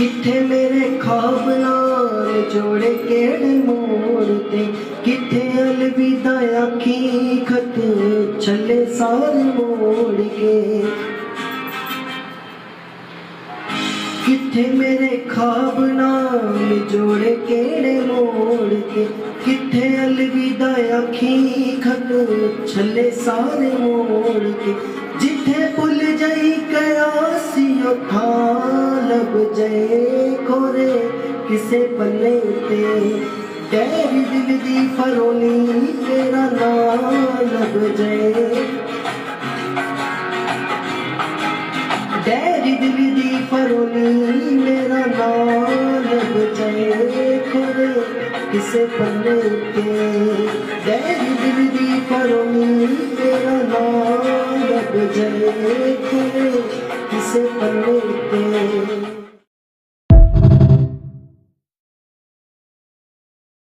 किथे मेरे ख्वाब नाल जोड़े केड़े मोड़ते, किथे अलविदा आखी खत चले सारे मोड़ के। किथे मेरे ख्वाब नाल जोड़े केड़े मोड़ते, किथे अलविदा आखी खत चले सारे मोड़ के। जिथे भुल जाई कयासी उठा लब जाए खोरे किसे पल्ले ते। गहरी दिल दी फरोनी तेरा नाम लब जाए, गहरी दिल दी फरोनी मेरा नाम लब जाए खोरे किसे पल्ले ते। गहरी दिल दी फरोनी तेरा नाम लब जाए खोरे किसे पल्ले ते।